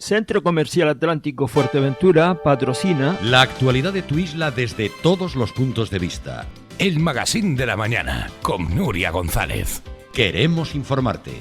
Centro Comercial Atlántico Fuerteventura patrocina la actualidad de tu isla desde todos los puntos de vista. El Magazín de la Mañana con Nuria González. Queremos informarte.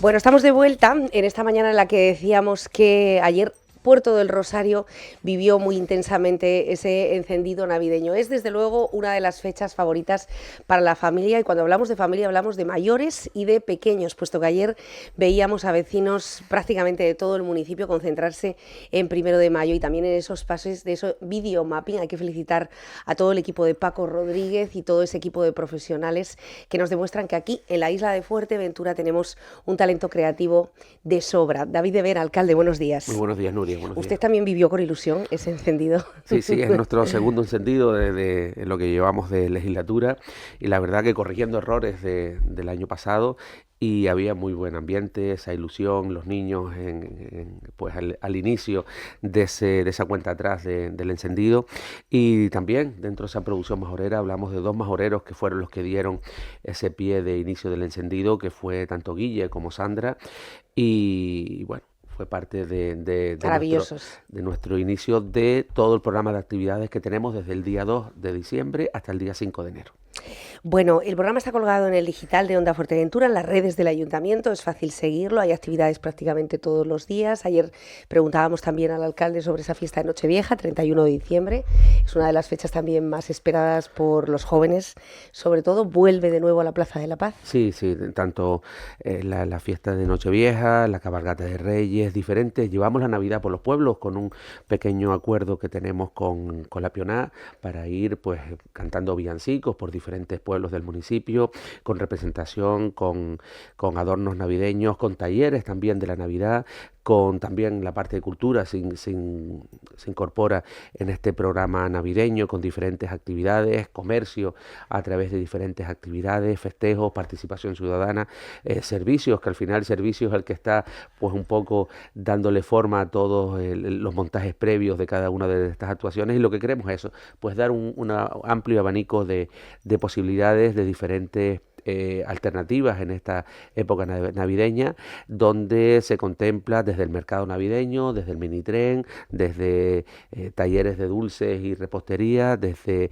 Bueno, estamos de vuelta en esta mañana en la que decíamos que ayer Puerto del Rosario vivió muy intensamente ese encendido navideño. Es desde luego una de las fechas favoritas para la familia, y cuando hablamos de familia hablamos de mayores y de pequeños, puesto que ayer veíamos a vecinos prácticamente de todo el municipio concentrarse en 1 de mayo y también en esos pases de eso video mapping. Hay que felicitar a todo el equipo de Paco Rodríguez y todo ese equipo de profesionales que nos demuestran que aquí en la isla de Fuerteventura tenemos un talento creativo de sobra. David de Vera, alcalde, buenos días. Muy buenos días, Nuria. ¿Usted también vivió con ilusión ese encendido? Sí, es nuestro segundo encendido de lo que llevamos de legislatura, y la verdad que corrigiendo errores del año pasado, y había muy buen ambiente, esa ilusión, los niños pues al inicio de esa cuenta atrás del encendido. Y también dentro de esa producción majorera hablamos de 2 majoreros que fueron los que dieron ese pie de inicio del encendido, que fue tanto Guille como Sandra, y bueno, fue parte de nuestro inicio de todo el programa de actividades que tenemos desde el día 2 de diciembre hasta el día 5 de enero. Bueno, el programa está colgado en el digital de Onda Fuerteventura, en las redes del Ayuntamiento, es fácil seguirlo, hay actividades prácticamente todos los días. Ayer preguntábamos también al alcalde sobre esa fiesta de Nochevieja, 31 de diciembre, es una de las fechas también más esperadas por los jóvenes, sobre todo. ¿Vuelve de nuevo a la Plaza de la Paz? Sí, tanto la fiesta de Nochevieja, la cabalgata de Reyes, diferentes. Llevamos la Navidad por los pueblos con un pequeño acuerdo que tenemos con la Pioná para ir pues cantando villancicos por diferentes pueblos del municipio, con representación, con adornos navideños, con talleres también de la Navidad, con también la parte de cultura se incorpora en este programa navideño con diferentes actividades, comercio a través de diferentes actividades, festejos, participación ciudadana, servicios, que al final servicios es el que está pues un poco dándole forma a todos los montajes previos de cada una de estas actuaciones, y lo que queremos es eso, pues dar un amplio abanico de posibilidades de diferentes alternativas en esta época navideña, donde se contempla desde el mercado navideño, desde el minitren, desde talleres de dulces y repostería, desde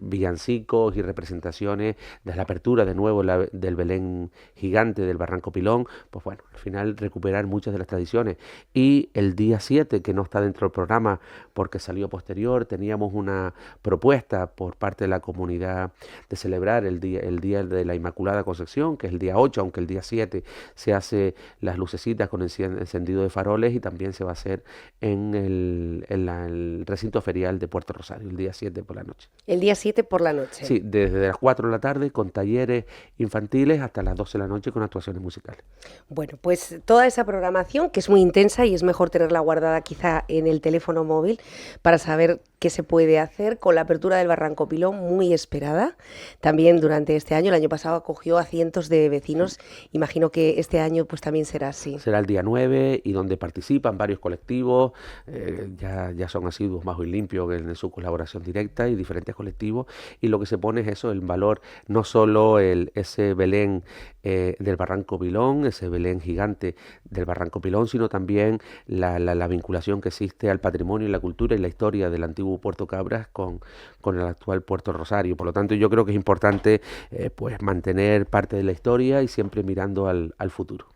villancicos y representaciones, desde la apertura de nuevo del Belén gigante del Barranco Pilón. Pues bueno, al final recuperar muchas de las tradiciones. Y el día 7, que no está dentro del programa porque salió posterior, teníamos una propuesta por parte de la comunidad de celebrar el día de la Inmaculada Concepción, que es el día 8, aunque el día 7 se hace las lucecitas con encendido de faroles, y también se va a hacer en el recinto ferial de Puerto Rosario, el día 7 por la noche. El día 7 por la noche. Sí, desde las 4 de la tarde con talleres infantiles hasta las 12 de la noche con actuaciones musicales. Bueno, pues toda esa programación, que es muy intensa y es mejor tenerla guardada quizá en el teléfono móvil para saber qué se puede hacer, con la apertura del Barranco Pilón, muy esperada también durante este año. El año pasado acogió a cientos de vecinos, imagino que este año pues también será así. Será el día 9, y donde participan varios colectivos, ya son asiduos Bajo y Limpio en su colaboración directa, y diferentes colectivos, y lo que se pone es eso, el valor, no solo ese Belén del Barranco Pilón, ese Belén gigante del Barranco Pilón, sino también la vinculación que existe al patrimonio y la cultura y la historia del antiguo Puerto Cabras con el actual Puerto Rosario. Por lo tanto, yo creo que es importante pues mantener parte de la historia y siempre mirando al futuro.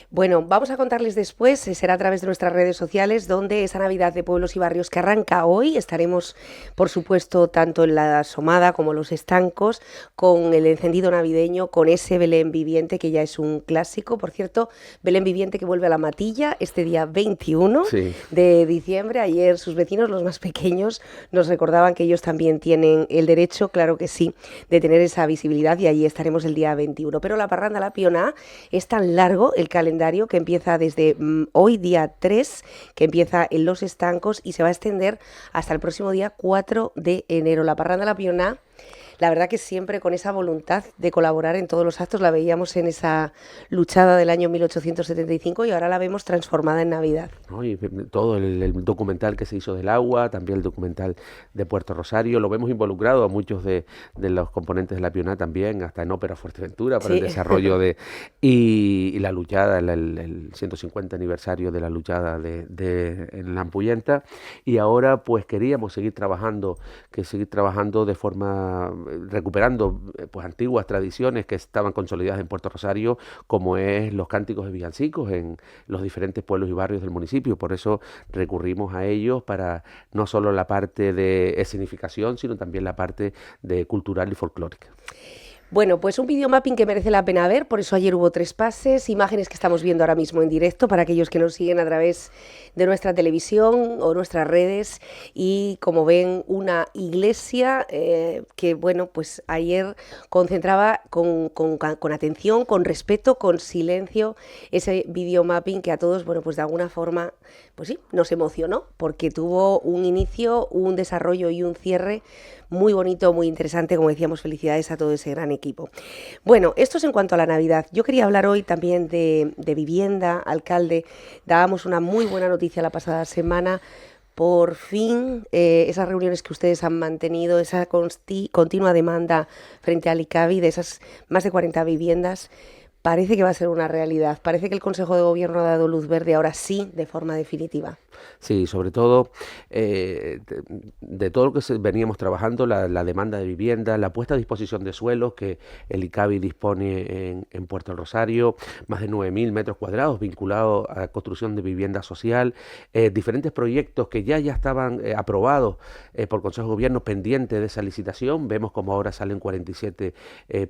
Bueno, vamos a contarles después, será a través de nuestras redes sociales, donde esa Navidad de Pueblos y Barrios que arranca hoy, estaremos, por supuesto, tanto en la Asomada como los estancos, con el encendido navideño, con ese Belén viviente que ya es un clásico. Por cierto, Belén viviente que vuelve a la Matilla este día 21 de diciembre. Ayer sus vecinos, los más pequeños, nos recordaban que ellos también tienen el derecho, claro que sí, de tener esa visibilidad, y allí estaremos el día 21. Pero la parranda La Pioná es tan largo el calendario que empieza desde hoy, día 3, que empieza en Los Estancos y se va a extender hasta el próximo día 4 de enero. La parranda La Pioná la verdad que siempre con esa voluntad de colaborar en todos los actos. La veíamos en esa luchada del año 1875 y ahora la vemos transformada en Navidad. ¿No? Y todo el documental que se hizo del agua, también el documental de Puerto Rosario, lo vemos involucrado a muchos de los componentes de la Pionà también, hasta en Ópera Fuerteventura, para el desarrollo de... Y la luchada, el 150 aniversario de la luchada en la Ampuyenta, y ahora pues queríamos seguir trabajando de forma, recuperando pues antiguas tradiciones que estaban consolidadas en Puerto Rosario, como es los cánticos de villancicos en los diferentes pueblos y barrios del municipio. Por eso recurrimos a ellos para no solo la parte de escenificación, sino también la parte de cultural y folclórica. Bueno, pues un videomapping que merece la pena ver, por eso ayer hubo 3 pases, imágenes que estamos viendo ahora mismo en directo para aquellos que nos siguen a través de nuestra televisión o nuestras redes, y como ven, una iglesia que, bueno, pues ayer concentraba con atención, con respeto, con silencio, ese videomapping que a todos, bueno, pues de alguna forma, pues sí, nos emocionó, porque tuvo un inicio, un desarrollo y un cierre muy bonito, muy interesante. Como decíamos, felicidades a todo ese gran equipo. Bueno, esto es en cuanto a la Navidad. Yo quería hablar hoy también de vivienda. Alcalde, dábamos una muy buena noticia la pasada semana. Por fin, esas reuniones que ustedes han mantenido, esa continua demanda frente al ICABI de esas más de 40 viviendas, parece que va a ser una realidad. Parece que el Consejo de Gobierno ha dado luz verde ahora sí, de forma definitiva. Sí, sobre todo de todo lo que veníamos trabajando, la demanda de vivienda, la puesta a disposición de suelos que el ICABI dispone en Puerto del Rosario, más de 9.000 metros cuadrados vinculados a la construcción de vivienda social, diferentes proyectos que ya estaban aprobados por Consejo de Gobierno pendientes de esa licitación. Vemos como ahora salen 47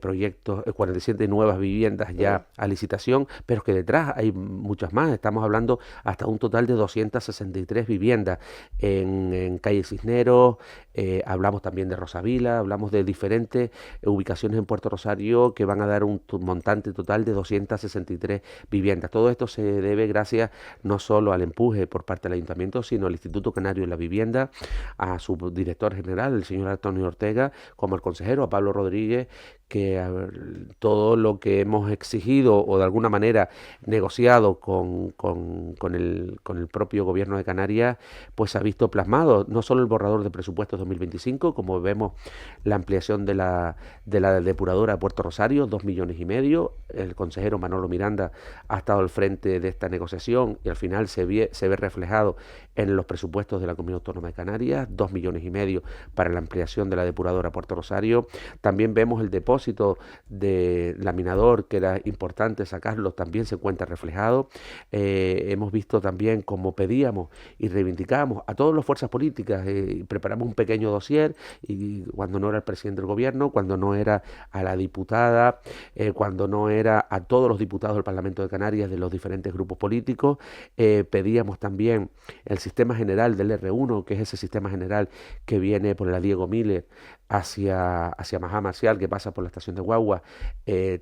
proyectos, 47 nuevas viviendas ya a licitación, pero que detrás hay muchas más. Estamos hablando hasta un total de 263 viviendas en calle Cisneros, hablamos también de Rosavila, hablamos de diferentes ubicaciones en Puerto Rosario que van a dar un montante total de 263 viviendas. Todo esto se debe gracias no solo al empuje por parte del Ayuntamiento, sino al Instituto Canario de la Vivienda, a su director general, el señor Antonio Ortega, como al consejero, a Pablo Rodríguez, que todo lo que hemos exigido o de alguna manera negociado con el propio gobierno de Canarias, pues se ha visto plasmado, no solo el borrador de presupuestos 2025, como vemos la ampliación de la depuradora de Puerto Rosario, 2,5 millones. El consejero Manolo Miranda ha estado al frente de esta negociación y al final se ve reflejado en los presupuestos de la Comunidad Autónoma de Canarias, 2,5 millones para la ampliación de la depuradora Puerto Rosario. También vemos el depósito de laminador, que era importante sacarlo, también se encuentra reflejado. Hemos visto también, como pedíamos y reivindicamos a todas las fuerzas políticas, preparamos un pequeño dossier, y cuando no era el presidente del gobierno, cuando no era a la diputada, cuando no era a todos los diputados del Parlamento de Canarias de los diferentes grupos políticos, pedíamos también el sistema general del R1, que es ese sistema general que viene por la Diego Miller hacia Majá Marcial, que pasa por la estación de Guagua.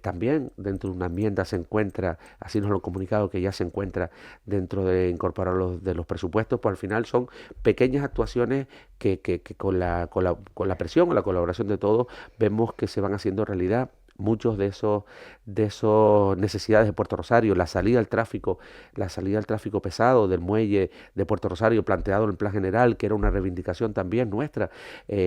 También dentro de una enmienda se encuentra, así nos lo han comunicado, que ya se encuentra dentro de incorporar de los presupuestos. Pues al final son pequeñas actuaciones que con la presión o la colaboración de todos vemos que se van haciendo realidad. Muchos de esos necesidades de Puerto Rosario, la salida al tráfico pesado del muelle de Puerto Rosario planteado en el plan general, que era una reivindicación también nuestra,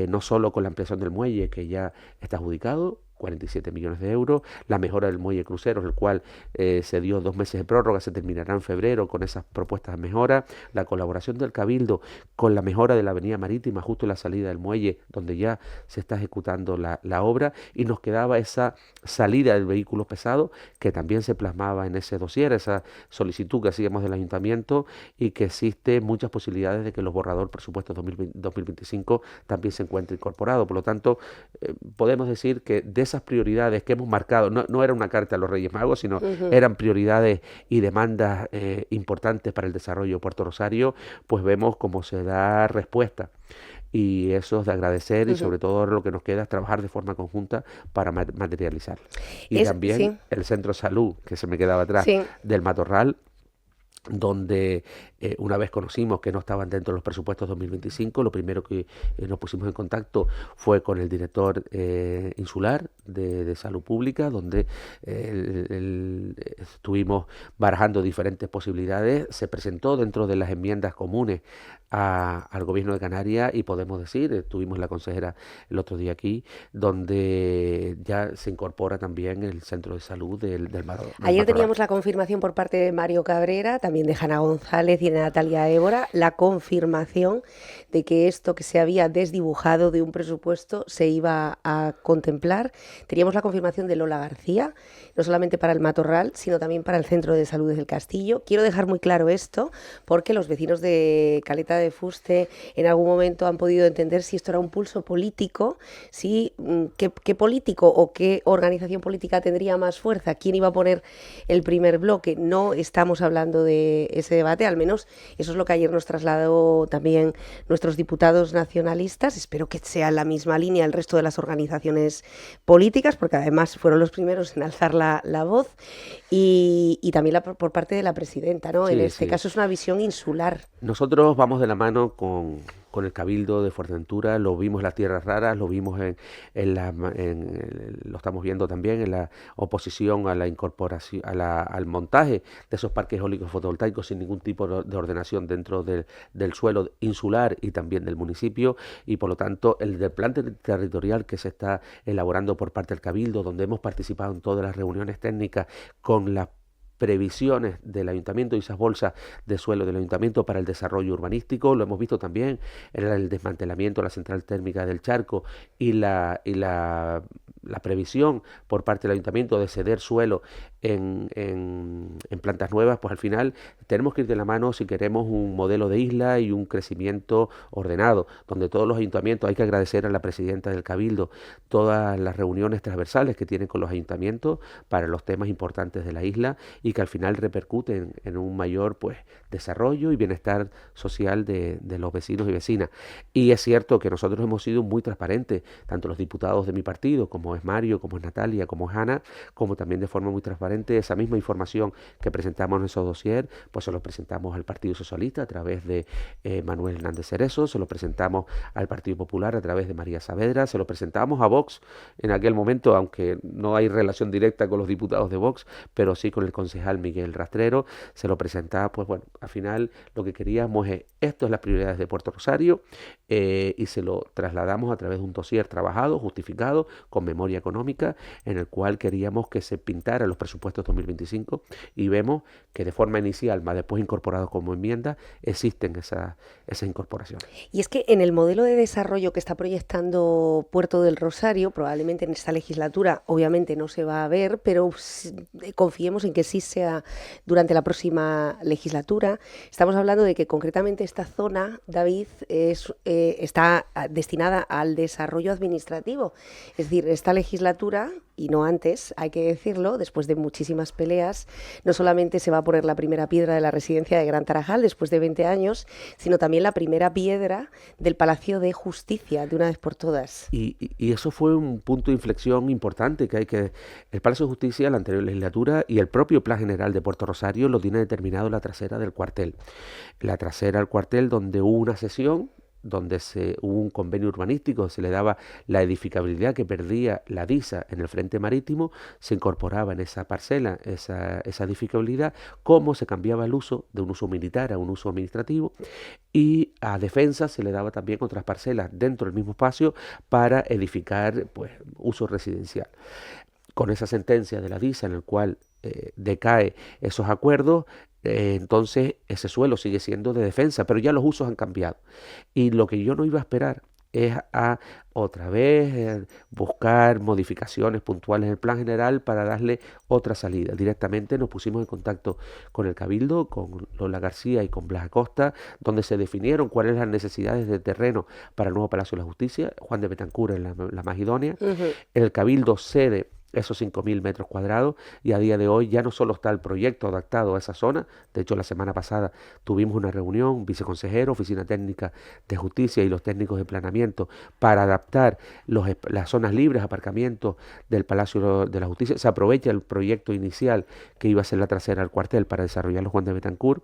no solo con la ampliación del muelle, que ya está adjudicado, 47 millones de euros, la mejora del muelle cruceros, el cual se dio 2 meses de prórroga, se terminará en febrero con esas propuestas de mejora, la colaboración del Cabildo con la mejora de la avenida marítima justo en la salida del muelle, donde ya se está ejecutando la obra, y nos quedaba esa salida del vehículo pesado, que también se plasmaba en ese dossier, esa solicitud que hacíamos del Ayuntamiento, y que existe muchas posibilidades de que los borradores presupuestos 2025 también se encuentre incorporado. Por lo tanto, podemos decir que de esas prioridades que hemos marcado, no era una carta a los Reyes Magos, sino eran prioridades y demandas importantes para el desarrollo de Puerto Rosario, pues vemos cómo se da respuesta. Y eso es de agradecer, y sobre todo lo que nos queda es trabajar de forma conjunta para materializarlo. Y también el centro de salud, que se me quedaba atrás, del Matorral, donde una vez conocimos que no estaban dentro de los presupuestos 2025, lo primero que nos pusimos en contacto fue con el director insular de Salud Pública, donde estuvimos barajando diferentes posibilidades. Se presentó dentro de las enmiendas comunes al Gobierno de Canarias y podemos decir, tuvimos la consejera el otro día aquí, donde ya se incorpora también el centro de salud del Matorral. Ayer teníamos la confirmación por parte de Mario Cabrera, también de Jana González y de Natalia Évora, la confirmación de que esto que se había desdibujado de un presupuesto se iba a contemplar. Teníamos la confirmación de Lola García, no solamente para el Matorral, sino también para el Centro de Salud del Castillo. Quiero dejar muy claro esto, porque los vecinos de Caleta de Fuste en algún momento han podido entender si esto era un pulso político, si qué político o qué organización política tendría más fuerza, quién iba a poner el primer bloque. No estamos hablando de ese debate, al menos eso es lo que ayer nos trasladó también nuestros diputados nacionalistas. Espero que sea la misma línea el resto de las organizaciones políticas, porque además fueron los primeros en alzar la voz, y también por parte de la presidenta, ¿no? Sí, en este sí. caso es una visión insular. Nosotros vamos de la mano con el Cabildo de Fuerteventura, lo vimos en las Tierras Raras, lo vimos lo estamos viendo también en la oposición a la incorporación, al montaje de esos parques eólicos fotovoltaicos sin ningún tipo de ordenación dentro del suelo insular y también del municipio, y por lo tanto el del plan territorial que se está elaborando por parte del Cabildo, donde hemos participado en todas las reuniones técnicas con las previsiones del ayuntamiento y esas bolsas de suelo del ayuntamiento para el desarrollo urbanístico. Lo hemos visto también en el desmantelamiento de la central térmica del Charco y la previsión por parte del ayuntamiento de ceder suelo en plantas nuevas. Pues al final tenemos que ir de la mano si queremos un modelo de isla y un crecimiento ordenado, donde todos los ayuntamientos, hay que agradecer a la presidenta del Cabildo todas las reuniones transversales que tienen con los ayuntamientos para los temas importantes de la isla, y que al final repercuten en un mayor desarrollo y bienestar social de los vecinos y vecinas. Y es cierto que nosotros hemos sido muy transparentes, tanto los diputados de mi partido, como es Mario, como es Natalia, como es Ana, como también de forma muy transparente esa misma información que presentamos en esos dossier, pues se lo presentamos al Partido Socialista a través de Manuel Hernández Cerezo, se lo presentamos al Partido Popular a través de María Saavedra, se lo presentamos a Vox en aquel momento, aunque no hay relación directa con los diputados de Vox, pero sí con el concejal Miguel Rastrero, se lo presentaba. Pues bueno, al final lo que queríamos es, esto es las prioridades de Puerto Rosario, y se lo trasladamos a través de un dossier trabajado, justificado, con memoria económica, en el cual queríamos que se pintara los presupuestos 2025, y vemos que de forma inicial, más después incorporados como enmienda, existen esas incorporaciones. Y es que en el modelo de desarrollo que está proyectando Puerto del Rosario, probablemente en esta legislatura, obviamente no se va a ver, pero confiemos en que sí sea durante la próxima legislatura. Estamos hablando de que concretamente esta zona, David, está destinada al desarrollo administrativo. Es decir, esta legislatura, y no antes, hay que decirlo, después de muchísimas peleas, no solamente se va a poner la primera piedra de la residencia de Gran Tarajal después de 20 años, sino también la primera piedra del Palacio de Justicia, de una vez por todas. Y eso fue un punto de inflexión importante, el Palacio de Justicia, la anterior legislatura y el propio Plan General de Puerto Rosario lo tiene determinado la trasera del cuartel. La trasera del cuartel, donde hubo una sesión, donde hubo un convenio urbanístico, se le daba la edificabilidad que perdía la DISA en el frente marítimo, se incorporaba en esa parcela esa edificabilidad, cómo se cambiaba el uso de un uso militar a un uso administrativo, y a defensa se le daba también otras parcelas dentro del mismo espacio para edificar uso residencial. Con esa sentencia de la DISA en el cual decae esos acuerdos, entonces ese suelo sigue siendo de defensa, pero ya los usos han cambiado. Y lo que yo no iba a esperar es a otra vez buscar modificaciones puntuales en el plan general para darle otra salida. Directamente nos pusimos en contacto con el Cabildo, con Lola García y con Blas Acosta, donde se definieron cuáles eran las necesidades de terreno para el nuevo Palacio de la Justicia. Juan de Betancur es la más idónea. El Cabildo cede esos 5.000 metros cuadrados, y a día de hoy ya no solo está el proyecto adaptado a esa zona. De hecho, la semana pasada tuvimos una reunión, viceconsejero, oficina técnica de justicia y los técnicos de planeamiento, para adaptar las zonas libres, aparcamientos del Palacio de la Justicia. Se aprovecha el proyecto inicial que iba a ser la trasera del cuartel para desarrollarlo Juan de Betancourt,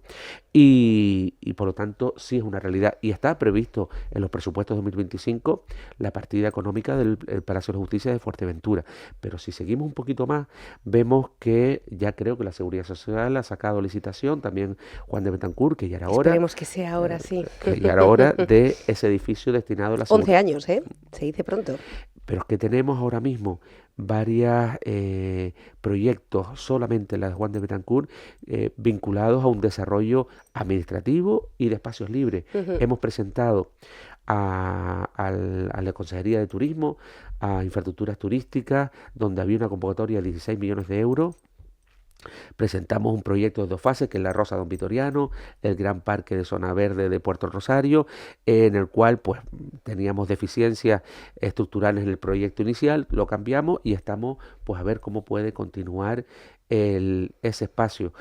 y por lo tanto sí es una realidad, y está previsto en los presupuestos 2025 la partida económica del Palacio de la Justicia de Fuerteventura. Pero si seguimos un poquito más, vemos que ya creo que la Seguridad Social ha sacado licitación, también Juan de Betancourt, que ya era hora. Esperemos que sea ahora, sí. Que ya era hora de ese edificio destinado a la seguridad. 11 años, ¿eh? Se dice pronto. Pero es que tenemos ahora mismo varios proyectos, solamente la de Juan de Betancourt, vinculados a un desarrollo administrativo y de espacios libres. Hemos presentado a la Consejería de Turismo, a infraestructuras turísticas, donde había una convocatoria de 16 millones de euros. Presentamos un proyecto de 2 fases, que es la Rosa Don Vitoriano, el Gran Parque de Zona Verde de Puerto Rosario, en el cual pues teníamos deficiencias estructurales en el proyecto inicial, lo cambiamos y estamos pues a ver cómo puede continuar ese espacio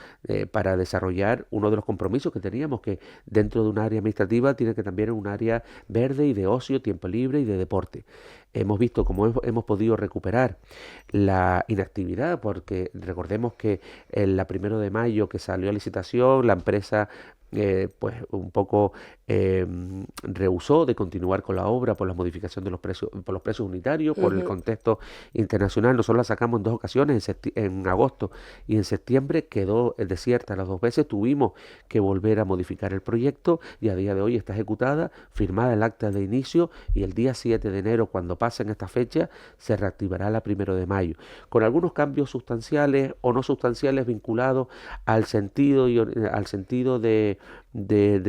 para desarrollar uno de los compromisos que teníamos, que dentro de un área administrativa tiene que también un área verde y de ocio, tiempo libre y de deporte. Hemos visto cómo hemos podido recuperar la inactividad, porque recordemos que el 1 de mayo que salió a licitación, la empresa pues un poco rehusó de continuar con la obra por la modificación de los precios, por los precios unitarios, por el contexto internacional. Nosotros la sacamos en 2 ocasiones, en agosto y en septiembre, quedó desierta las 2 veces, tuvimos que volver a modificar el proyecto, y a día de hoy está ejecutada, firmada el acta de inicio, y el día 7 de enero, cuando pasen esta fecha, se reactivará la 1 de mayo, con algunos cambios sustanciales o no sustanciales vinculados al sentido de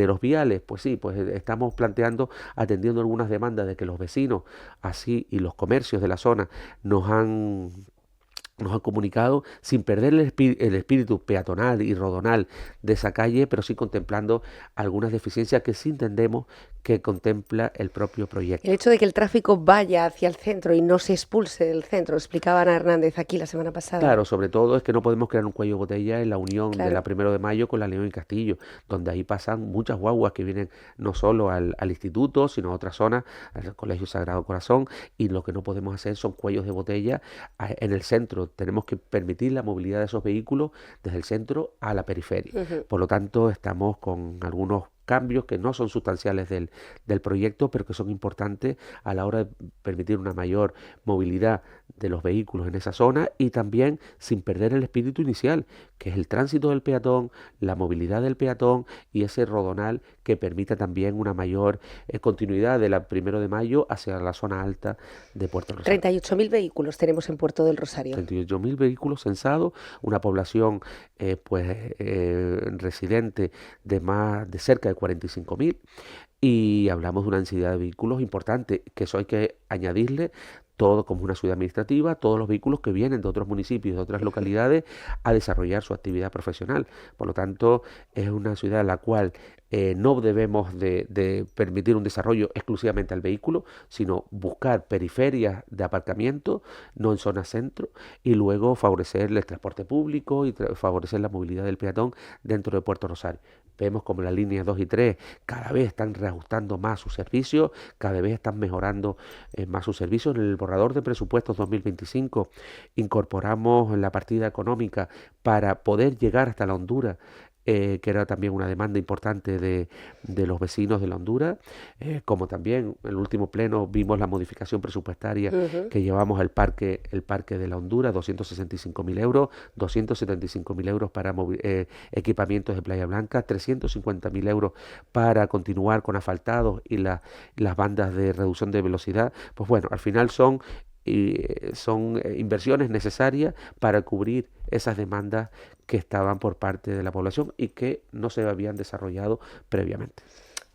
los viales. Pues sí, pues estamos atendiendo algunas demandas de que los vecinos así y los comercios de la zona nos han comunicado, sin perder el espíritu peatonal y rodonal de esa calle, pero sí contemplando algunas deficiencias que sí entendemos que contempla el propio proyecto. El hecho de que el tráfico vaya hacia el centro y no se expulse del centro, explicaba Ana Hernández aquí la semana pasada. Claro, sobre todo es que no podemos crear un cuello de botella en la unión de la 1 de mayo con la León y Castillo, donde ahí pasan muchas guaguas que vienen no solo al instituto, sino a otras zonas, al Colegio Sagrado Corazón, y lo que no podemos hacer son cuellos de botella en el centro. Tenemos que permitir la movilidad de esos vehículos desde el centro a la periferia. Por lo tanto, estamos con algunos cambios que no son sustanciales del proyecto, pero que son importantes a la hora de permitir una mayor movilidad de los vehículos en esa zona, y también sin perder el espíritu inicial, que es el tránsito del peatón, la movilidad del peatón y ese rodonal que permita también una mayor continuidad de la 1 de mayo hacia la zona alta de Puerto Rosario. 38.000 vehículos tenemos en Puerto del Rosario. 38.000 vehículos censados, una población residente de cerca de 45.000, y hablamos de una densidad de vehículos importante, que eso hay que añadirle todo como una ciudad administrativa, todos los vehículos que vienen de otros municipios, de otras localidades, a desarrollar su actividad profesional. Por lo tanto, es una ciudad en la cual no debemos de permitir un desarrollo exclusivamente al vehículo, sino buscar periferias de aparcamiento, no en zona centro, y luego favorecer el transporte público y favorecer la movilidad del peatón dentro de Puerto Rosario. Vemos como las líneas 2 y 3 cada vez están reajustando más sus servicios, cada vez están mejorando más sus servicios. En el borrador de presupuestos 2025 incorporamos la partida económica para poder llegar hasta la Honduras, que era también una demanda importante de los vecinos de la Honduras, como también en el último pleno vimos la modificación presupuestaria que llevamos al parque de la Honduras, 265.000 euros, 275.000 euros para equipamientos de Playa Blanca, 350.000 euros para continuar con asfaltados y las bandas de reducción de velocidad. Pues bueno, al final son inversiones necesarias para cubrir esas demandas que estaban por parte de la población y que no se habían desarrollado previamente.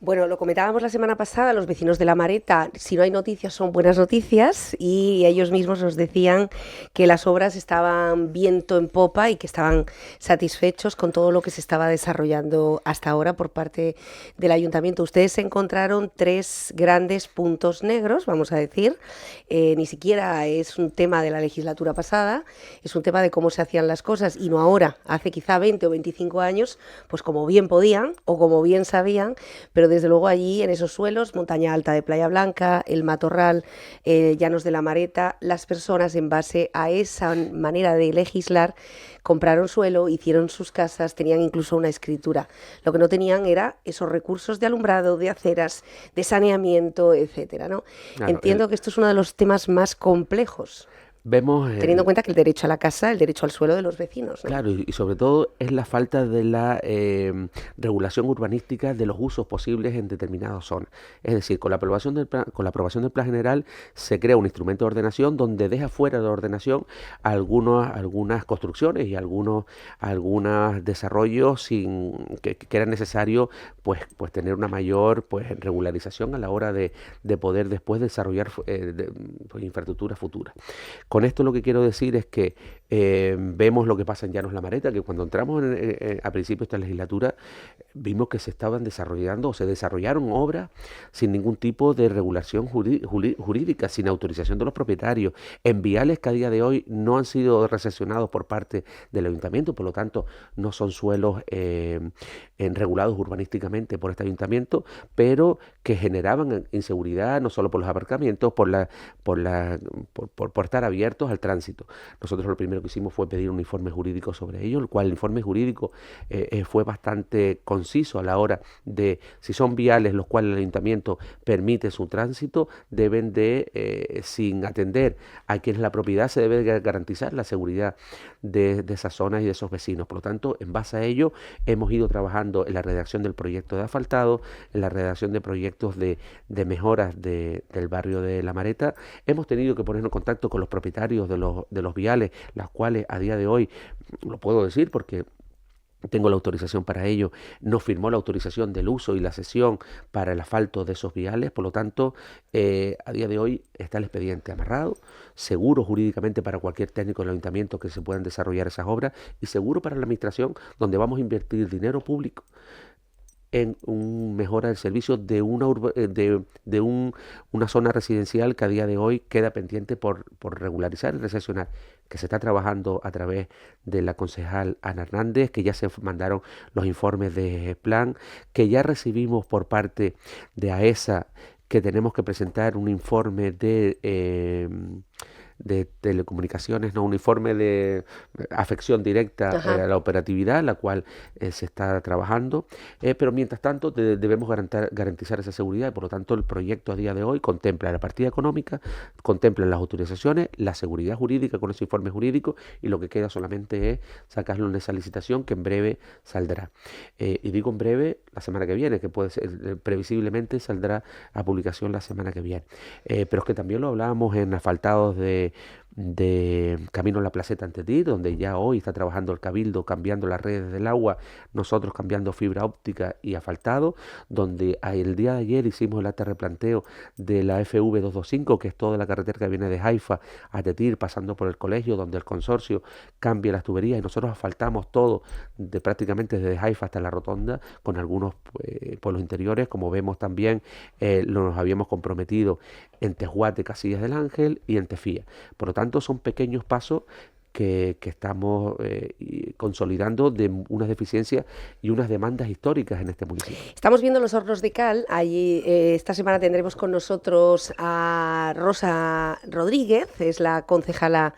Bueno, lo comentábamos la semana pasada, los vecinos de La Mareta, si no hay noticias son buenas noticias, y ellos mismos nos decían que las obras estaban viento en popa y que estaban satisfechos con todo lo que se estaba desarrollando hasta ahora por parte del ayuntamiento. Ustedes encontraron 3 grandes puntos negros, vamos a decir, ni siquiera es un tema de la legislatura pasada, es un tema de cómo se hacían las cosas y no ahora, hace quizá 20 o 25 años, pues como bien podían o como bien sabían, pero desde luego allí en esos suelos, Montaña Alta de Playa Blanca, el Matorral, Llanos de la Mareta, las personas en base a esa manera de legislar compraron suelo, hicieron sus casas, tenían incluso una escritura. Lo que no tenían era esos recursos de alumbrado, de aceras, de saneamiento, etcétera, ¿no? Claro, Entiendo que esto es uno de los temas más complejos. Vemos, Teniendo en cuenta que el derecho a la casa, el derecho al suelo de los vecinos, ¿no? claro, y sobre todo es la falta de la regulación urbanística de los usos posibles en determinadas zonas. Es decir, con la aprobación del plan general se crea un instrumento de ordenación donde deja fuera de la ordenación algunas construcciones y algunos desarrollos que era necesario pues tener una mayor regularización a la hora de poder después desarrollar infraestructura futura. Con esto lo que quiero decir es que vemos lo que pasa en Llanos La Mareta, que cuando entramos a principios de esta legislatura vimos que se estaban desarrollando o se desarrollaron obras sin ningún tipo de regulación jurídica, sin autorización de los propietarios, en viales que a día de hoy no han sido recesionados por parte del ayuntamiento, por lo tanto no son suelos regulados urbanísticamente por este ayuntamiento, pero que generaban inseguridad no solo por los aparcamientos, por estar abiertos al tránsito. Nosotros lo primero que hicimos fue pedir un informe jurídico sobre ello, el cual el informe jurídico fue bastante conciso a la hora de si son viales los cuales el ayuntamiento permite su tránsito, deben de, sin atender a quien es la propiedad, se debe garantizar la seguridad de esas zonas y de esos vecinos. Por lo tanto, en base a ello, hemos ido trabajando en la redacción del proyecto de asfaltado, en la redacción de proyectos de mejoras del barrio de La Mareta. Hemos tenido que ponernos en contacto con los propietarios de los viales, las cuales a día de hoy, lo puedo decir porque tengo la autorización para ello, nos firmó la autorización del uso y la cesión para el asfalto de esos viales, por lo tanto, a día de hoy está el expediente amarrado, seguro jurídicamente para cualquier técnico del ayuntamiento que se puedan desarrollar esas obras y seguro para la administración donde vamos a invertir dinero público en mejora del servicio de una zona residencial que a día de hoy queda pendiente por regularizar y recesionar, que se está trabajando a través de la concejal Ana Hernández, que ya se mandaron los informes de plan, que ya recibimos por parte de AESA, que tenemos que presentar un informe de telecomunicaciones, no, un informe de afección directa a la operatividad, la cual se está trabajando, pero mientras tanto debemos garantizar esa seguridad y por lo tanto el proyecto a día de hoy contempla la partida económica, contempla las autorizaciones, la seguridad jurídica con ese informe jurídico y lo que queda solamente es sacarlo en esa licitación que en breve saldrá. Y digo en breve, la semana que viene, que puede ser, previsiblemente saldrá a publicación la semana que viene. Pero es que también lo hablábamos en asfaltados de Camino a la Placeta Antetir, donde ya hoy está trabajando el Cabildo cambiando las redes del agua, nosotros cambiando fibra óptica y asfaltado, donde el día de ayer hicimos el acta de replanteo de la FV 225, que es toda la carretera que viene de Haifa a Tetir, pasando por el colegio, donde el consorcio cambia las tuberías y nosotros asfaltamos todo prácticamente desde Haifa hasta la rotonda, con algunos pueblos interiores, como vemos también nos habíamos comprometido en Tejuate, Casillas del Ángel y en Tefía. Por lo tanto, son pequeños pasos que estamos consolidando de unas deficiencias y unas demandas históricas en este municipio. Estamos viendo los hornos de cal. Allí esta semana tendremos con nosotros a Rosa Rodríguez, es la concejala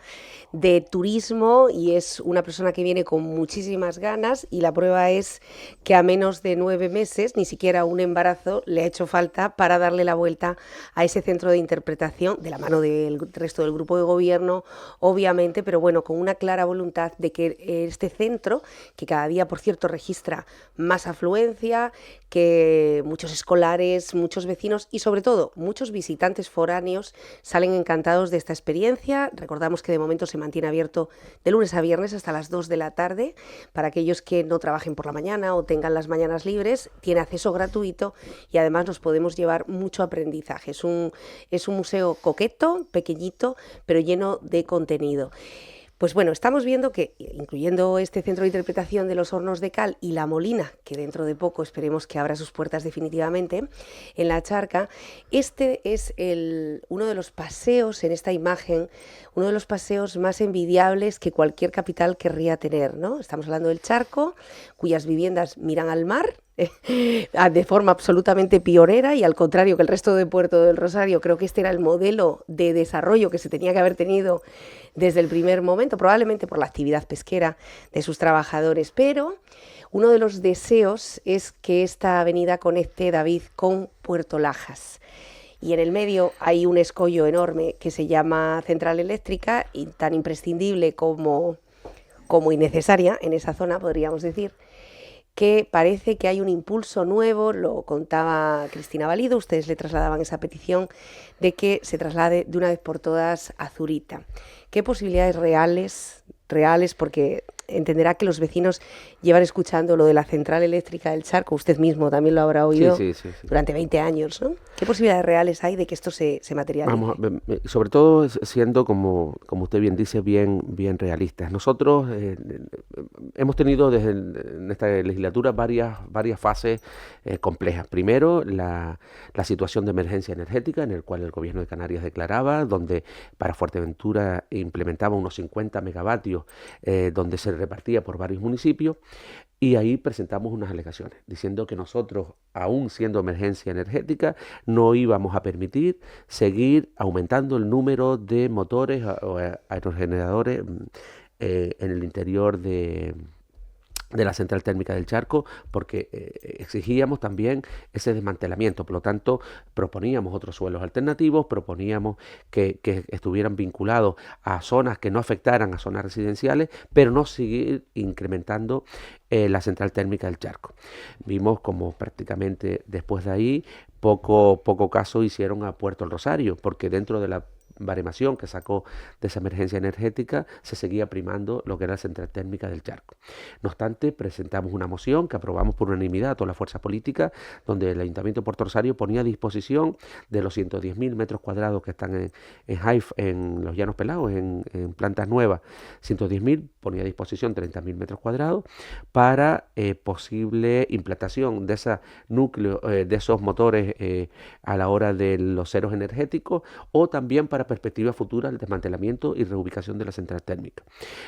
de turismo y es una persona que viene con muchísimas ganas y la prueba es que a menos de 9 meses, ni siquiera un embarazo le ha hecho falta para darle la vuelta a ese centro de interpretación de la mano del resto del grupo de gobierno, obviamente, pero bueno, bueno, con una clara voluntad de que este centro, que cada día, por cierto, registra más afluencia, que muchos escolares, muchos vecinos y sobre todo muchos visitantes foráneos salen encantados de esta experiencia. Recordamos que de momento se mantiene abierto de lunes a viernes hasta las 2 de la tarde. Para aquellos que no trabajen por la mañana o tengan las mañanas libres, tiene acceso gratuito y además nos podemos llevar mucho aprendizaje. Es un museo coqueto, pequeñito, pero lleno de contenido. Pues bueno, estamos viendo que, incluyendo este centro de interpretación de los hornos de cal y la Molina, que dentro de poco esperemos que abra sus puertas definitivamente, en la Charca, este es uno de los paseos en esta imagen, uno de los paseos más envidiables que cualquier capital querría tener, ¿no? Estamos hablando del Charco, cuyas viviendas miran al mar, de forma absolutamente pionera y al contrario que el resto de Puerto del Rosario, creo que este era el modelo de desarrollo que se tenía que haber tenido desde el primer momento, probablemente por la actividad pesquera de sus trabajadores, pero uno de los deseos es que esta avenida conecte, David, con Puerto Lajas. Y en el medio hay un escollo enorme que se llama Central Eléctrica, y tan imprescindible como innecesaria en esa zona, podríamos decir, que parece que hay un impulso nuevo, lo contaba Cristina Valido, ustedes le trasladaban esa petición de que se traslade de una vez por todas a Zurita. ¿Qué posibilidades reales, porque entenderá que los vecinos llevan escuchando lo de la central eléctrica del Charco, usted mismo también lo habrá oído Sí. durante 20 años, ¿no? ¿Qué posibilidades reales hay de que esto se materialice? Vamos, sobre todo siendo, como usted bien dice, bien realistas. Nosotros hemos tenido en esta legislatura varias fases complejas. Primero, la situación de emergencia energética, en el cual el gobierno de Canarias declaraba, donde para Fuerteventura implementaba unos 50 megavatios, donde se repartía por varios municipios. Y ahí presentamos unas alegaciones diciendo que nosotros, aún siendo emergencia energética, no íbamos a permitir seguir aumentando el número de motores o aerogeneradores en el interior de la central térmica del Charco, porque exigíamos también ese desmantelamiento. Por lo tanto, proponíamos otros suelos alternativos, proponíamos que estuvieran vinculados a zonas que no afectaran a zonas residenciales, pero no seguir incrementando la central térmica del Charco. Vimos como prácticamente después de ahí poco caso hicieron a Puerto del Rosario, porque dentro de la baremación que sacó de esa emergencia energética se seguía primando lo que era la central térmica del Charco. No obstante, presentamos una moción que aprobamos por unanimidad a todas las fuerzas políticas, donde el Ayuntamiento de Puerto Rosario ponía a disposición de los 110.000 metros cuadrados que están en Haif, en los Llanos Pelados, en plantas nuevas, 110.000, ponía a disposición 30.000 metros cuadrados para posible implantación de ese núcleo, de esos motores a la hora de los ceros energéticos, o también para perspectiva futura el desmantelamiento y reubicación de la central térmica.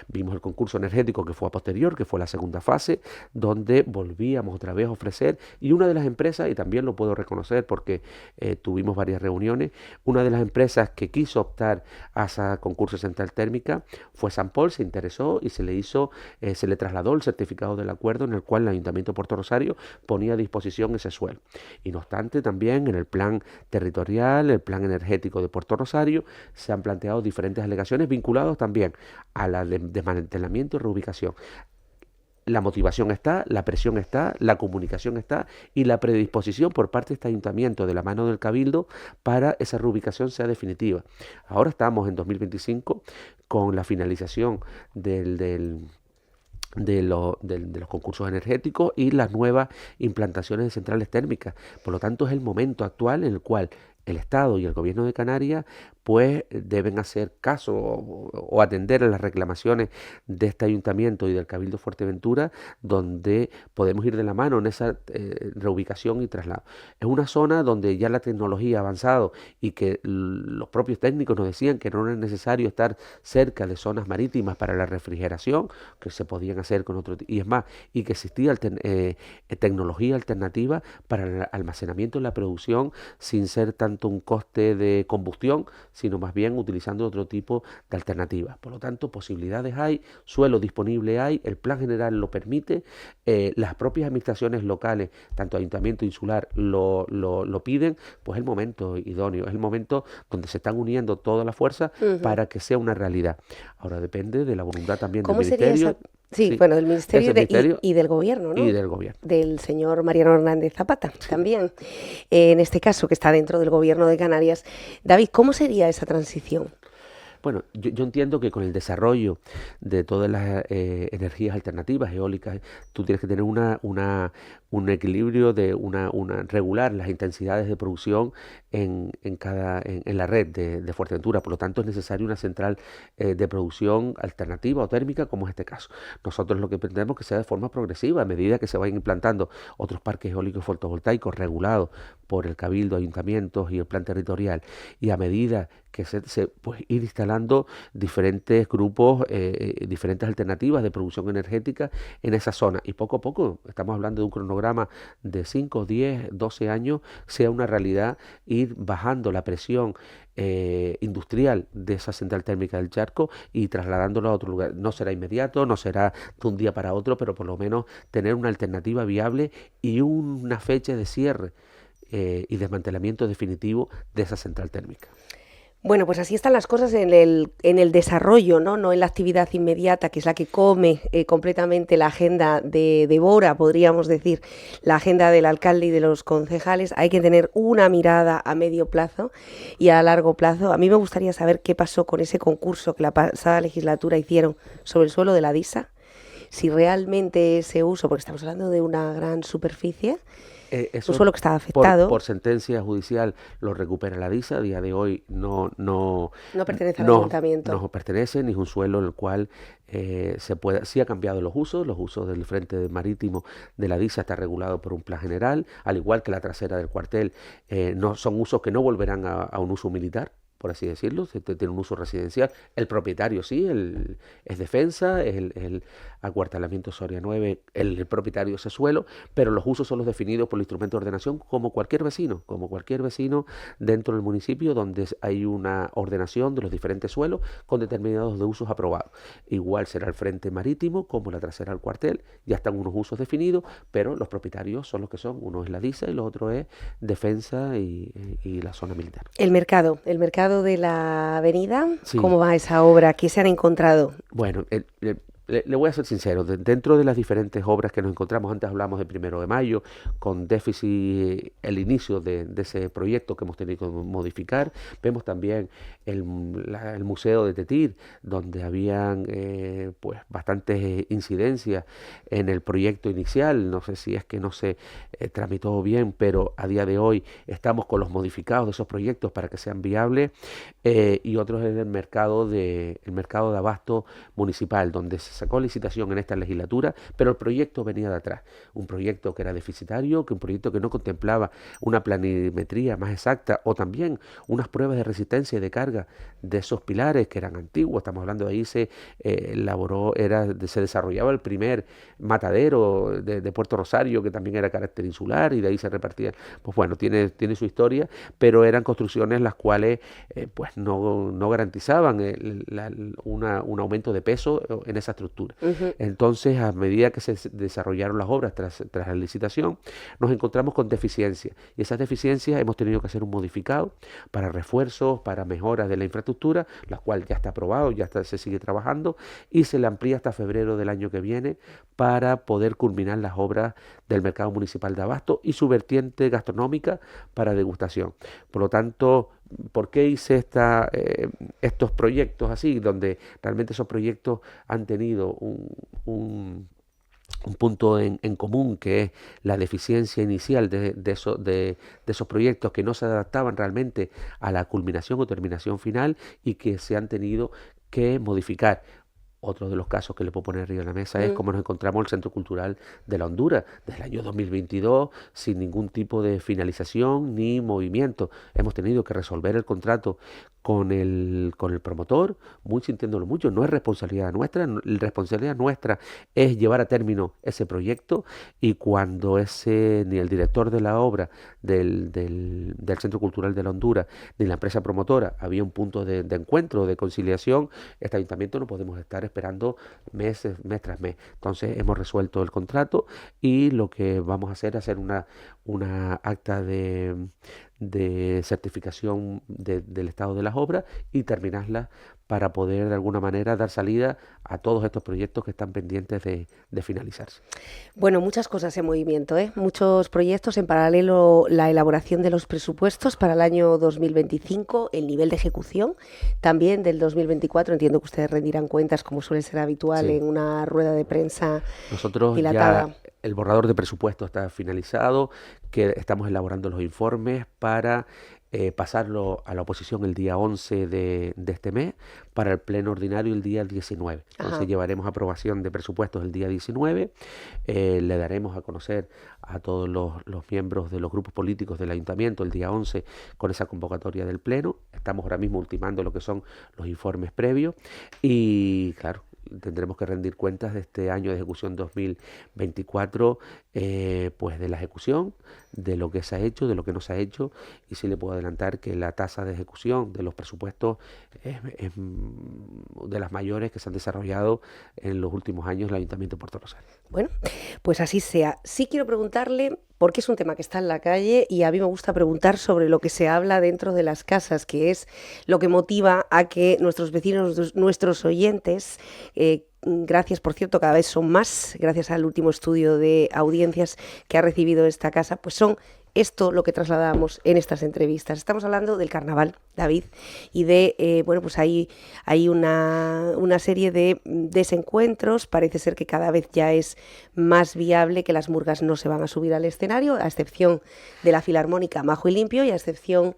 Vimos el concurso energético que fue a posterior, que fue la segunda fase, donde volvíamos otra vez a ofrecer, y una de las empresas, y también lo puedo reconocer porque tuvimos varias reuniones, una de las empresas que quiso optar a ese concurso de central térmica fue Sampol, se interesó y se le trasladó el certificado del acuerdo en el cual el Ayuntamiento de Puerto Rosario ponía a disposición ese suelo. Y no obstante, también en el plan territorial, el plan energético de Puerto Rosario, se han planteado diferentes alegaciones vinculadas también a la desmantelamiento y reubicación. La motivación está, la presión está, la comunicación está y la predisposición por parte de este ayuntamiento de la mano del Cabildo para esa reubicación sea definitiva. Ahora estamos en 2025 con la finalización de los concursos energéticos y las nuevas implantaciones de centrales térmicas. Por lo tanto, es el momento actual en el cual el Estado y el Gobierno de Canarias pues deben hacer caso o atender a las reclamaciones de este ayuntamiento y del Cabildo Fuerteventura, donde podemos ir de la mano en esa reubicación y traslado. Es una zona donde ya la tecnología ha avanzado y que los propios técnicos nos decían que no era necesario estar cerca de zonas marítimas para la refrigeración, que se podían hacer con otro, y es más, y que existía tecnología alternativa para el almacenamiento y la producción sin ser tan tanto un coste de combustión, sino más bien utilizando otro tipo de alternativas. Por lo tanto, posibilidades hay, suelo disponible hay, el plan general lo permite, las propias administraciones locales, tanto Ayuntamiento Insular, lo piden, pues es el momento idóneo, es el momento donde se están uniendo todas las fuerzas para que sea una realidad. Ahora depende de la voluntad también del Ministerio. Sí, bueno, del Ministerio, ministerio y del Gobierno, ¿no? Y del Gobierno. Del señor Mariano Hernández Zapata, también. En este caso, que está dentro del Gobierno de Canarias. David, ¿cómo sería esa transición? Bueno, yo entiendo que con el desarrollo de todas las energías alternativas, eólicas, tú tienes que tener un equilibrio de regular las intensidades de producción en la red de Fuerteventura. Por lo tanto, es necesaria una central de producción alternativa o térmica, como es este caso. Nosotros lo que pretendemos que sea de forma progresiva, a medida que se vayan implantando otros parques eólicos fotovoltaicos regulados por el Cabildo, ayuntamientos y el plan territorial, y a medida que pues ir instalando diferentes grupos, diferentes alternativas de producción energética en esa zona. Y poco a poco, estamos hablando de un cronograma de 5, 10, 12 años, sea una realidad ir bajando la presión industrial de esa central térmica del Charco y trasladándolo a otro lugar. No será inmediato, no será de un día para otro, pero por lo menos tener una alternativa viable y una fecha de cierre y desmantelamiento definitivo de esa central térmica. Bueno, pues así están las cosas en el desarrollo, ¿no? No en la actividad inmediata, que es la que come completamente la agenda de Bora, podríamos decir, la agenda del alcalde y de los concejales. Hay que tener una mirada a medio plazo y a largo plazo. A mí me gustaría saber qué pasó con ese concurso que la pasada legislatura hicieron sobre el suelo de la Disa, si realmente ese uso, porque estamos hablando de una gran superficie, Eso un suelo que estaba afectado. Por sentencia judicial lo recupera la DISA. A día de hoy no pertenece al ayuntamiento. No pertenece, ni es un suelo en el cual sí ha cambiado los usos del frente marítimo de la DISA está regulado por un plan general, al igual que la trasera del cuartel, no son usos que no volverán a un uso militar, por así decirlo, tiene un uso residencial. El propietario sí, es defensa, el acuartelamiento Soria 9, el propietario de ese suelo, pero los usos son los definidos por el instrumento de ordenación como cualquier vecino dentro del municipio, donde hay una ordenación de los diferentes suelos con determinados de usos aprobados. Igual será el frente marítimo como la trasera del cuartel, ya están unos usos definidos, pero los propietarios son los que son, uno es la DISA y lo otro es defensa y la zona militar. El mercado de la avenida, sí. ¿Cómo va esa obra? ¿Qué se han encontrado? Bueno, le voy a ser sincero, dentro de las diferentes obras que nos encontramos, antes hablamos del 1 de mayo, con déficit, el inicio de ese proyecto que hemos tenido que modificar. Vemos también el Museo de Tetir, donde habían pues bastantes incidencias en el proyecto inicial. No sé si es que no se tramitó bien, pero a día de hoy estamos con los modificados de esos proyectos para que sean viables. Y otros es el mercado de abasto municipal, donde se sacó licitación en esta legislatura, pero el proyecto venía de atrás, un proyecto que era deficitario, un proyecto que no contemplaba una planimetría más exacta o también unas pruebas de resistencia y de carga de esos pilares que eran antiguos. Estamos hablando de ahí se desarrollaba el primer matadero de Puerto Rosario, que también era carácter insular, y de ahí se repartía. Pues bueno, tiene su historia, pero eran construcciones las cuales pues no garantizaban un aumento de peso en esa estructura. Uh-huh. Entonces, a medida que se desarrollaron las obras tras la licitación, nos encontramos con deficiencias, y esas deficiencias hemos tenido que hacer un modificado para refuerzos, para mejoras de la infraestructura, la cual ya está aprobado, se sigue trabajando, y se le amplía hasta febrero del año que viene para poder culminar las obras del mercado municipal de abasto y su vertiente gastronómica para degustación. Por lo tanto, ¿por qué hice estos proyectos así, donde realmente esos proyectos han tenido un punto en común, que es la deficiencia inicial de esos proyectos que no se adaptaban realmente a la culminación o terminación final y que se han tenido que modificar? Otro de los casos que le puedo poner arriba de la mesa es cómo nos encontramos el Centro Cultural de la Honduras desde el año 2022 sin ningún tipo de finalización ni movimiento. Hemos tenido que resolver el contrato con el promotor, muy sintiéndolo mucho. No es responsabilidad nuestra, la responsabilidad nuestra es llevar a término ese proyecto, y cuando ni el director de la obra del Centro Cultural de la Honduras ni la empresa promotora había un punto de encuentro, de conciliación, este ayuntamiento no podemos estar esperando mes tras mes. Entonces hemos resuelto el contrato y lo que vamos a hacer es hacer una acta de certificación del estado de las obras y terminarla para poder de alguna manera dar salida a todos estos proyectos que están pendientes de finalizarse. Bueno, muchas cosas en movimiento, muchos proyectos. En paralelo, la elaboración de los presupuestos para el año 2025, el nivel de ejecución también del 2024. Entiendo que ustedes rendirán cuentas, como suele ser habitual, en una rueda de prensa dilatada. Ya el borrador de presupuesto está finalizado, que estamos elaborando los informes para pasarlo a la oposición el día 11 de este mes, para el pleno ordinario el día 19. Entonces llevaremos aprobación de presupuestos el día 19, le daremos a conocer a todos los miembros de los grupos políticos del ayuntamiento el día 11 con esa convocatoria del pleno. Estamos ahora mismo ultimando lo que son los informes previos y, claro, tendremos que rendir cuentas de este año de ejecución 2024, pues de la ejecución, de lo que se ha hecho, de lo que no se ha hecho, y sí le puedo adelantar que la tasa de ejecución de los presupuestos es de las mayores que se han desarrollado en los últimos años en el Ayuntamiento de Puerto Rosario. Bueno, pues así sea. Sí quiero preguntarle, porque es un tema que está en la calle y a mí me gusta preguntar sobre lo que se habla dentro de las casas, que es lo que motiva a que nuestros vecinos, nuestros oyentes, gracias, por cierto, cada vez son más, gracias al último estudio de audiencias que ha recibido esta casa, pues son esto lo que trasladamos en estas entrevistas. Estamos hablando del carnaval, David, y de, bueno, pues hay una serie de desencuentros. Parece ser que cada vez ya es más viable que las murgas no se van a subir al escenario, a excepción de la Filarmónica Majo y Limpio y a excepción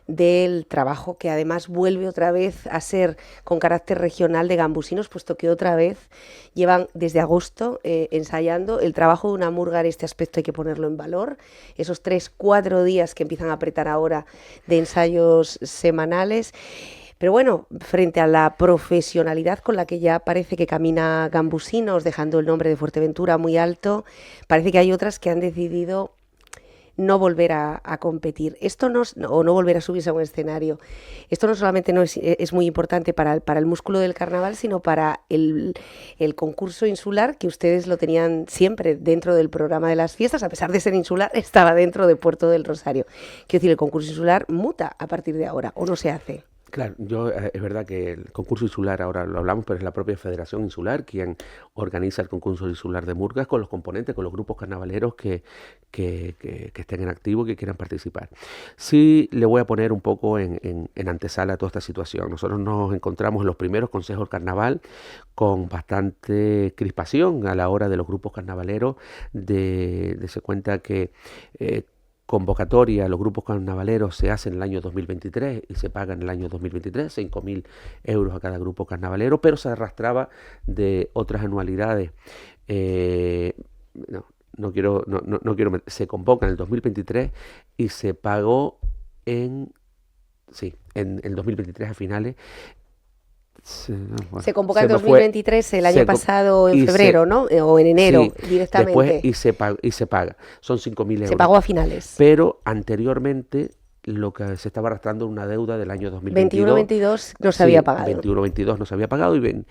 del trabajo que además vuelve otra vez a ser con carácter regional de gambusinos, puesto que otra vez llevan desde agosto ensayando. El trabajo de una murga en este aspecto hay que ponerlo en valor. Esos 3-4 días que empiezan a apretar ahora de ensayos semanales. Pero bueno, frente a la profesionalidad con la que ya parece que camina Gambusinos, dejando el nombre de Fuerteventura muy alto, parece que hay otras que han decidido no volver a competir. Esto o no volver a subirse a un escenario. Esto no solamente es muy importante para el músculo del carnaval, sino para el concurso insular, que ustedes lo tenían siempre dentro del programa de las fiestas. A pesar de ser insular, estaba dentro de Puerto del Rosario. Quiero decir, el concurso insular muta a partir de ahora, ¿o no se hace? Claro, es verdad que el concurso insular, ahora lo hablamos, pero es la propia Federación Insular quien organiza el concurso insular de murgas con los componentes, con los grupos carnavaleros que estén en activo y que quieran participar. Sí, le voy a poner un poco en antesala toda esta situación. Nosotros nos encontramos en los primeros consejos del carnaval con bastante crispación a la hora de los grupos carnavaleros de darse cuenta que convocatoria, los grupos carnavaleros se hacen en el año 2023 y se pagan en el año 2023, 5.000 euros a cada grupo carnavalero, pero se arrastraba de otras anualidades. Se convoca en el 2023 y se pagó en el 2023 a finales. Se convoca en 2023, el año pasado en febrero, ¿no? O en enero, directamente. Después, y se paga. Son 5.000 euros. Se pagó a finales. Pero anteriormente lo que se estaba arrastrando una deuda del año 2022. 21-22 no se había pagado. 21-22 no se había pagado y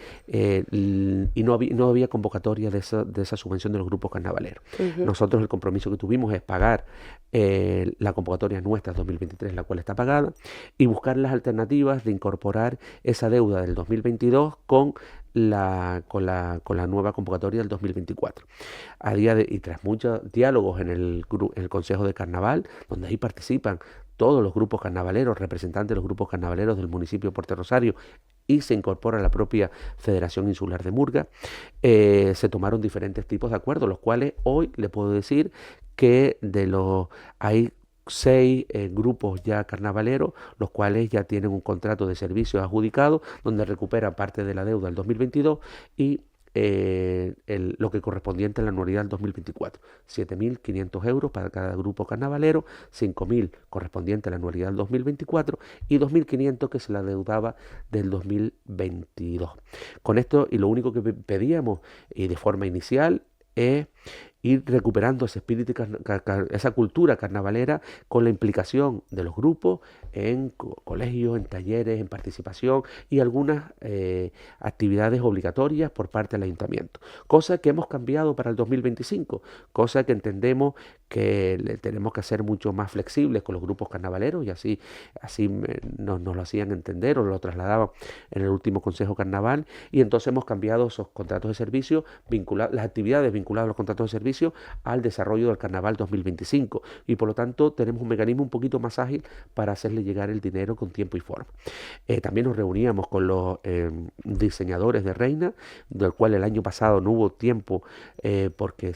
no había convocatoria de esa subvención de los grupos carnavaleros. Nosotros el compromiso que tuvimos es pagar la convocatoria nuestra 2023, la cual está pagada, y buscar las alternativas de incorporar esa deuda del 2022 con la nueva convocatoria del 2024. Y tras muchos diálogos en el Consejo de Carnaval, donde ahí participan todos los grupos carnavaleros, representantes de los grupos carnavaleros del municipio de Puerto Rosario, y se incorpora la propia Federación Insular de Murga, se tomaron diferentes tipos de acuerdos, los cuales hoy le puedo decir que hay 6 grupos ya carnavaleros, los cuales ya tienen un contrato de servicios adjudicado, donde recuperan parte de la deuda del 2022 y lo que correspondiente a la anualidad del 2024, 7.500 euros para cada grupo carnavalero, 5.000 correspondiente a la anualidad del 2024 y 2.500 que se la deudaba del 2022. Con esto, y lo único que pedíamos y de forma inicial es ir recuperando ese espíritu, esa cultura carnavalera con la implicación de los grupos en colegios, en talleres, en participación y algunas actividades obligatorias por parte del ayuntamiento. Cosa que hemos cambiado para el 2025, cosa que entendemos que tenemos que ser mucho más flexibles con los grupos carnavaleros y así nos lo hacían entender o lo trasladaban en el último Consejo Carnaval, y entonces hemos cambiado esos contratos de servicio, las actividades vinculadas a los contratos de servicio al desarrollo del Carnaval 2025, y por lo tanto tenemos un mecanismo un poquito más ágil para hacerle llegar el dinero con tiempo y forma. También nos reuníamos con los diseñadores de Reina, del cual el año pasado no hubo tiempo porque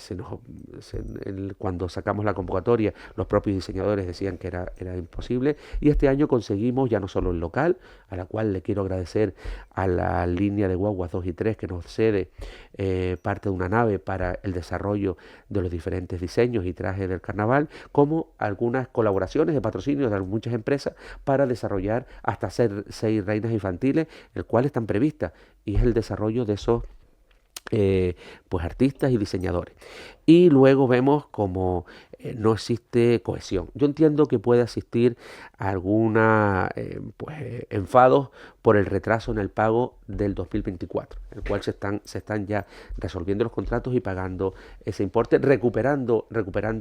cuando sacamos la convocatoria los propios diseñadores decían que era imposible, y este año conseguimos ya no solo el local, a la cual le quiero agradecer a la línea de guaguas 2 y 3 que nos cede parte de una nave para el desarrollo de los diferentes diseños y trajes del carnaval, como algunas colaboraciones de patrocinios de muchas empresas para desarrollar hasta 6 reinas infantiles, el cual están previstas, y es el desarrollo de esos pues artistas y diseñadores. Y luego vemos como no existe cohesión. Yo entiendo que puede existir alguna enfados por el retraso en el pago del 2024, el cual se están ya resolviendo los contratos y pagando ese importe, recuperando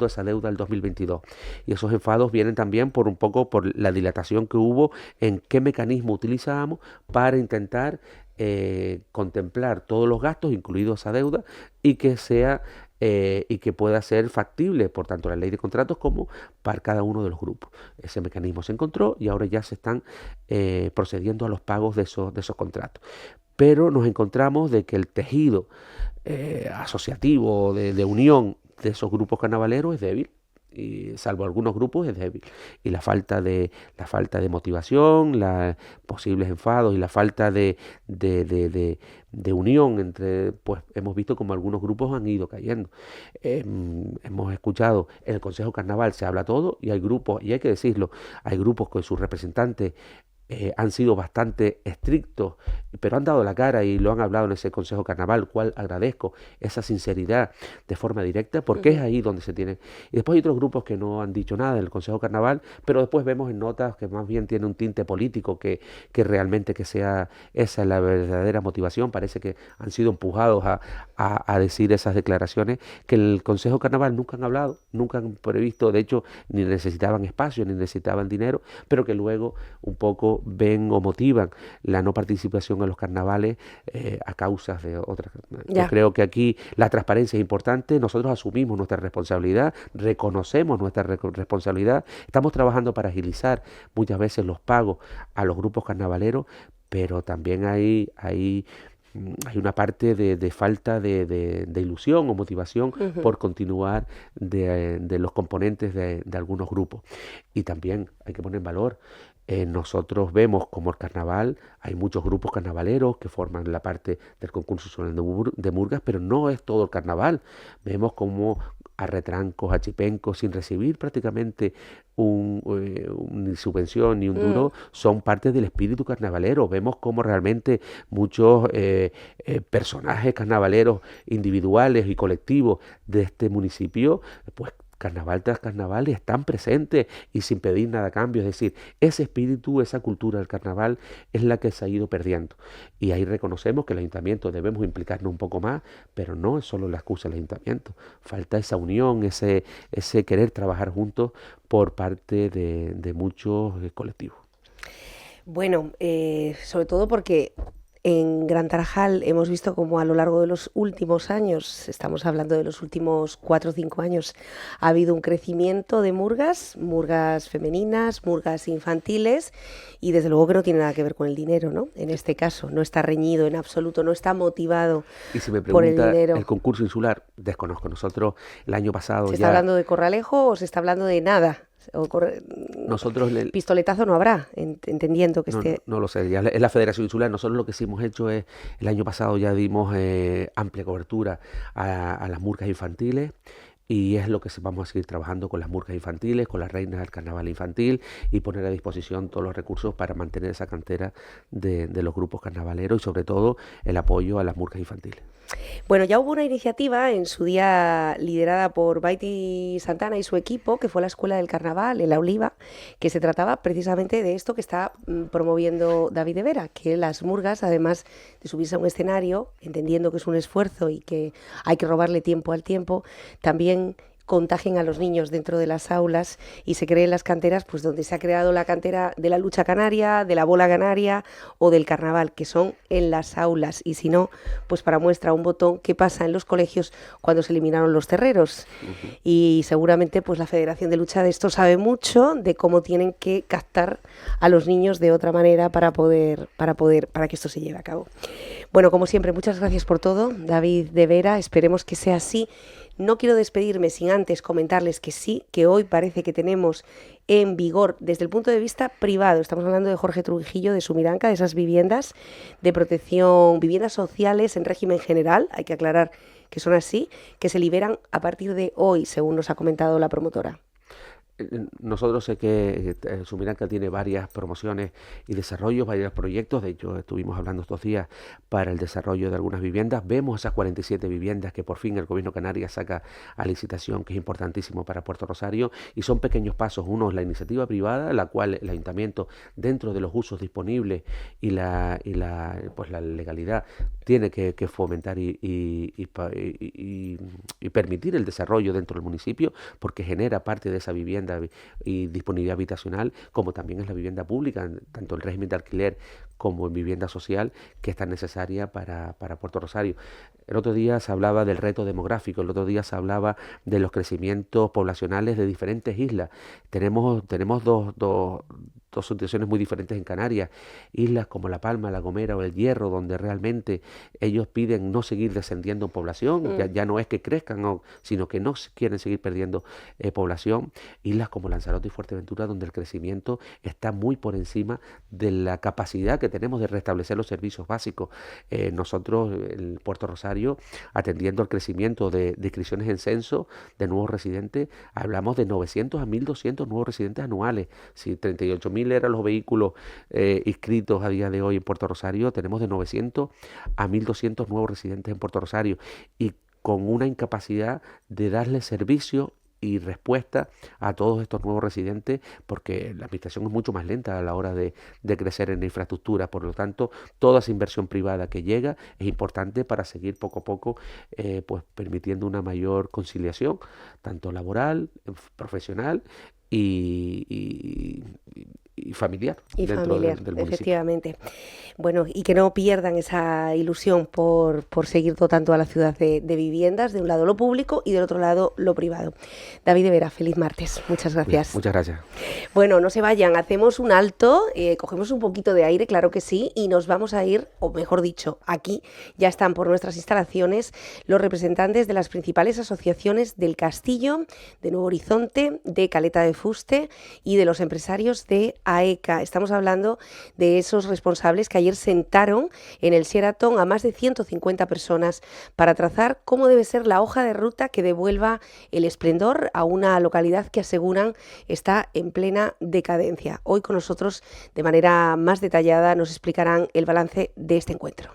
esa deuda del 2022. Y esos enfados vienen también por un poco por la dilatación que hubo en qué mecanismo utilizábamos para intentar contemplar todos los gastos, incluido esa deuda, y que pueda ser factible por tanto la ley de contratos como para cada uno de los grupos. Ese mecanismo se encontró y ahora ya se están procediendo a los pagos de esos contratos. Pero nos encontramos de que el tejido asociativo de unión de esos grupos carnavaleros es débil. Y salvo algunos grupos es débil, y la falta de motivación, posibles enfados y la falta de unión entre, pues hemos visto como algunos grupos han ido cayendo. Hemos escuchado en el Consejo Carnaval se habla todo, y hay grupos, y hay que decirlo, hay grupos con sus representantes han sido bastante estrictos, pero han dado la cara y lo han hablado en ese Consejo Carnaval, cual agradezco esa sinceridad de forma directa, porque es ahí donde se tiene. Y después hay otros grupos que no han dicho nada en el Consejo Carnaval, pero después vemos en notas que más bien tiene un tinte político que realmente que sea esa la verdadera motivación. Parece que han sido empujados a decir esas declaraciones que en el Consejo Carnaval nunca han hablado, nunca han previsto, de hecho ni necesitaban espacio, ni necesitaban dinero, pero que luego un poco ven o motivan la no participación en los carnavales a causas de otras. Yo creo que aquí la transparencia es importante, nosotros asumimos nuestra responsabilidad, reconocemos nuestra responsabilidad, estamos trabajando para agilizar muchas veces los pagos a los grupos carnavaleros, pero también hay una parte de falta de ilusión o motivación por continuar de los componentes de algunos grupos. Y también hay que poner en valor, nosotros vemos como el carnaval, hay muchos grupos carnavaleros que forman la parte del concurso nacional de murgas, pero no es todo el carnaval. Vemos como a retrancos, a chipencos, sin recibir prácticamente ni subvención ni un duro, son parte del espíritu carnavalero. Vemos como realmente muchos personajes carnavaleros individuales y colectivos de este municipio, pues carnaval tras carnaval están presentes y sin pedir nada a cambio. Es decir, ese espíritu, esa cultura del carnaval es la que se ha ido perdiendo. Y ahí reconocemos que el ayuntamiento debemos implicarnos un poco más, pero no es solo la excusa del ayuntamiento. Falta esa unión, ese querer trabajar juntos por parte de muchos colectivos. Bueno, sobre todo porque en Gran Tarajal hemos visto como a lo largo de los últimos años, estamos hablando de los últimos 4 o 5 años, ha habido un crecimiento de murgas femeninas, murgas infantiles, y desde luego que no tiene nada que ver con el dinero, ¿no? En este caso, no está reñido en absoluto, no está motivado y si me por el pregunta dinero. El concurso insular, desconozco. Nosotros el año pasado ¿Se está hablando de Corralejo o se está hablando de nada? O Nosotros pistoletazo no habrá, entendiendo que no lo sé, ya es la Federación Insular. Nosotros lo que sí hemos hecho es, el año pasado ya dimos amplia cobertura a las murgas infantiles. Y es lo que vamos a seguir trabajando con las murgas infantiles, con las reinas del carnaval infantil y poner a disposición todos los recursos para mantener esa cantera de los grupos carnavaleros y sobre todo el apoyo a las murgas infantiles. Bueno, ya hubo una iniciativa en su día liderada por Baiti Santana y su equipo, que fue la Escuela del Carnaval en La Oliva, que se trataba precisamente de esto que está promoviendo David de Vera, que las murgas, además de subirse a un escenario, entendiendo que es un esfuerzo y que hay que robarle tiempo al tiempo, también contagien a los niños dentro de las aulas y se creen las canteras, pues donde se ha creado la cantera de la lucha canaria, de la bola canaria o del carnaval, que son en las aulas. Y si no, pues para muestra un botón qué pasa en los colegios cuando se eliminaron los terreros. Y seguramente pues la Federación de Lucha de esto sabe mucho de cómo tienen que captar a los niños de otra manera para que esto se lleve a cabo. Bueno, como siempre, muchas gracias por todo, David de Vera. Esperemos que sea así. No quiero despedirme sin antes comentarles que sí, que hoy parece que tenemos en vigor desde el punto de vista privado. Estamos hablando de Jorge Trujillo, de Sumiranca, de esas viviendas de protección, viviendas sociales en régimen general, hay que aclarar que son así, que se liberan a partir de hoy, según nos ha comentado la promotora. Nosotros sé que Sumiranca tiene varias promociones y desarrollos, varios proyectos. De hecho, estuvimos hablando estos días para el desarrollo de algunas viviendas. Vemos esas 47 viviendas que por fin el Gobierno de Canarias saca a licitación, que es importantísimo para Puerto Rosario, y son pequeños pasos. Uno es la iniciativa privada, la cual el Ayuntamiento, dentro de los usos disponibles y la legalidad, tiene que fomentar y permitir el desarrollo dentro del municipio, porque genera parte de esa vivienda y disponibilidad habitacional, como también es la vivienda pública, tanto en régimen de alquiler como en vivienda social, que es tan necesaria para Puerto Rosario. El otro día se hablaba del reto demográfico, el otro día se hablaba de los crecimientos poblacionales de diferentes islas. Tenemos dos situaciones muy diferentes en Canarias, islas como La Palma, La Gomera o El Hierro, donde realmente ellos piden no seguir descendiendo en población, ya no es que crezcan, sino que no quieren seguir perdiendo población. Islas como Lanzarote y Fuerteventura, donde el crecimiento está muy por encima de la capacidad que tenemos de restablecer los servicios básicos. Nosotros, en Puerto Rosario, atendiendo al crecimiento de inscripciones en censo de nuevos residentes, hablamos de 900 a 1.200 nuevos residentes anuales. Si 38.000 eran los vehículos inscritos a día de hoy en Puerto Rosario, tenemos de 900 a 1.200 nuevos residentes en Puerto Rosario, y con una incapacidad de darle servicio y respuesta a todos estos nuevos residentes, porque la administración es mucho más lenta a la hora de crecer en la infraestructura. Por lo tanto, toda esa inversión privada que llega es importante para seguir poco a poco pues permitiendo una mayor conciliación, tanto laboral, profesional y familiar. Y dentro familiar, del municipio. efectivamente. Bueno, y que no pierdan esa ilusión por seguir dotando a la ciudad de viviendas, de un lado lo público y del otro lado lo privado. David de Vera, feliz martes. Muchas gracias. Muchas gracias. Bueno, no se vayan, hacemos un alto, cogemos un poquito de aire, claro que sí, y nos vamos a ir, o mejor dicho, aquí ya están por nuestras instalaciones los representantes de las principales asociaciones del Castillo, de Nuevo Horizonte, de Caleta de Fuste y de los empresarios de AECA. Estamos hablando de esos responsables que ayer sentaron en el Sheraton a más de 150 personas para trazar cómo debe ser la hoja de ruta que devuelva el esplendor a una localidad que aseguran está en plena decadencia. Hoy con nosotros, de manera más detallada, nos explicarán el balance de este encuentro.